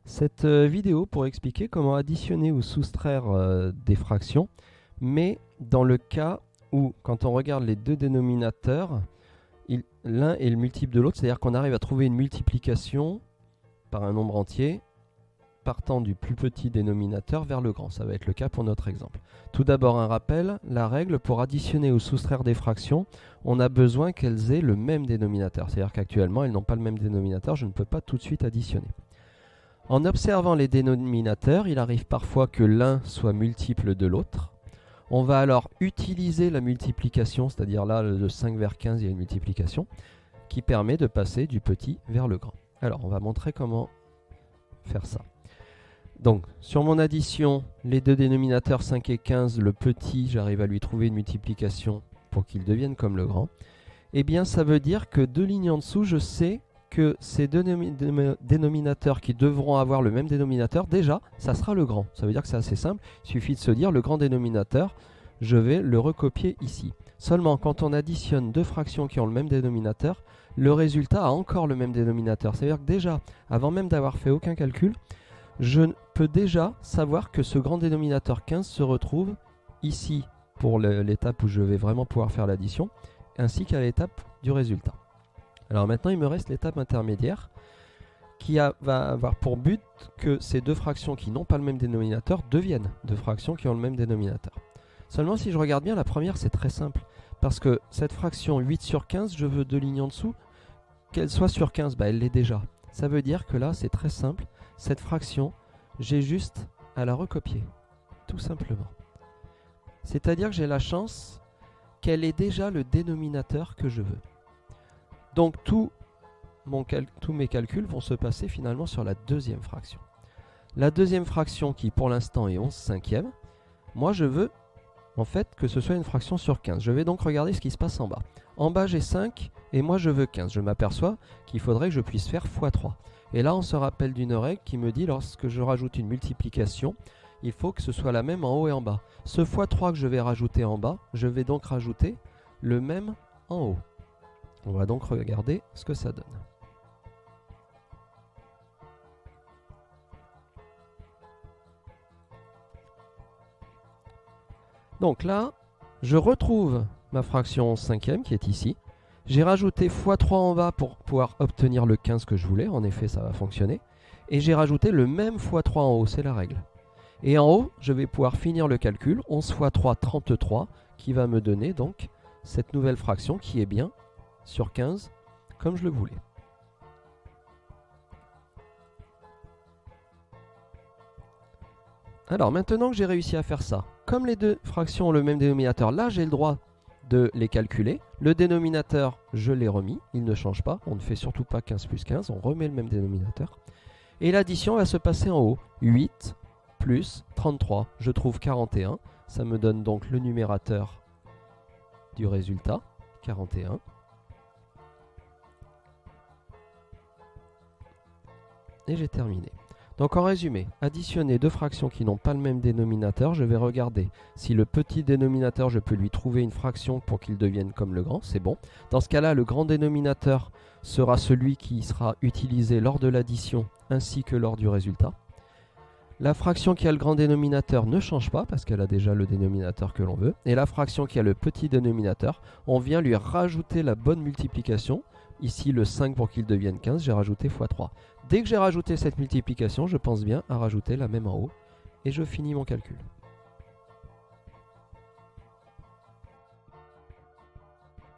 Cette vidéo pour expliquer comment additionner ou soustraire des fractions, mais dans le cas où, quand on regarde les deux dénominateurs, l'un est le multiple de l'autre, c'est-à-dire qu'on arrive à trouver une multiplication par un nombre entier partant du plus petit dénominateur vers le grand. Ça va être le cas pour notre exemple. Tout d'abord un rappel, la règle pour additionner ou soustraire des fractions, on a besoin qu'elles aient le même dénominateur. C'est-à-dire qu'actuellement elles n'ont pas le même dénominateur, je ne peux pas tout de suite additionner. En observant les dénominateurs, il arrive parfois que l'un soit multiple de l'autre. On va alors utiliser la multiplication, c'est-à-dire là, de 5 vers 15, il y a une multiplication, qui permet de passer du petit vers le grand. Alors, on va montrer comment faire ça. Donc, sur mon addition, les deux dénominateurs 5 et 15, le petit, j'arrive à lui trouver une multiplication pour qu'il devienne comme le grand. Eh bien, ça veut dire que deux lignes en dessous, je sais que ces deux dénominateurs qui devront avoir le même dénominateur, déjà, ça sera le grand. Ça veut dire que c'est assez simple. Il suffit de se dire, le grand dénominateur, je vais le recopier ici. Seulement, quand on additionne deux fractions qui ont le même dénominateur, le résultat a encore le même dénominateur. C'est-à-dire que déjà, avant même d'avoir fait aucun calcul, je peux déjà savoir que ce grand dénominateur 15 se retrouve ici pour l'étape où je vais vraiment pouvoir faire l'addition, ainsi qu'à l'étape du résultat. Alors maintenant, il me reste l'étape intermédiaire qui va avoir pour but que ces deux fractions qui n'ont pas le même dénominateur deviennent deux fractions qui ont le même dénominateur. Seulement, si je regarde bien, la première, c'est très simple. Parce que cette fraction 8 sur 15, je veux deux lignes en dessous, qu'elle soit sur 15, elle l'est déjà. Ça veut dire que là, c'est très simple. Cette fraction, j'ai juste à la recopier, tout simplement. C'est-à-dire que j'ai la chance qu'elle ait déjà le dénominateur que je veux. Donc tous mes calculs vont se passer finalement sur la deuxième fraction. La deuxième fraction qui pour l'instant est 11 cinquièmes, moi je veux en fait que ce soit une fraction sur 15. Je vais donc regarder ce qui se passe en bas. En bas j'ai 5 et moi je veux 15. Je m'aperçois qu'il faudrait que je puisse faire x3. Et là on se rappelle d'une règle qui me dit lorsque je rajoute une multiplication, il faut que ce soit la même en haut et en bas. Ce x3 que je vais rajouter en bas, je vais donc rajouter le même en haut. On va donc regarder ce que ça donne. Donc là, je retrouve ma fraction 11 cinquième qui est ici. J'ai rajouté x3 en bas pour pouvoir obtenir le 15 que je voulais. En effet, ça va fonctionner. Et j'ai rajouté le même x3 en haut, c'est la règle. Et en haut, je vais pouvoir finir le calcul. 11 x 3, 33, qui va me donner donc cette nouvelle fraction qui est bien sur 15, comme je le voulais. Alors maintenant que j'ai réussi à faire ça, comme les deux fractions ont le même dénominateur, là j'ai le droit de les calculer. Le dénominateur, je l'ai remis, il ne change pas, on ne fait surtout pas 15 plus 15, on remet le même dénominateur. Et l'addition va se passer en haut, 8 plus 33, je trouve 41, ça me donne donc le numérateur du résultat, 41. Et j'ai terminé. Donc en résumé, additionner deux fractions qui n'ont pas le même dénominateur, je vais regarder si le petit dénominateur, je peux lui trouver une fraction pour qu'il devienne comme le grand, c'est bon. Dans ce cas-là, le grand dénominateur sera celui qui sera utilisé lors de l'addition ainsi que lors du résultat. La fraction qui a le grand dénominateur ne change pas parce qu'elle a déjà le dénominateur que l'on veut. Et la fraction qui a le petit dénominateur, on vient lui rajouter la bonne multiplication. Ici le 5 pour qu'il devienne 15, j'ai rajouté x3. Dès que j'ai rajouté cette multiplication, je pense bien à rajouter la même en haut et je finis mon calcul.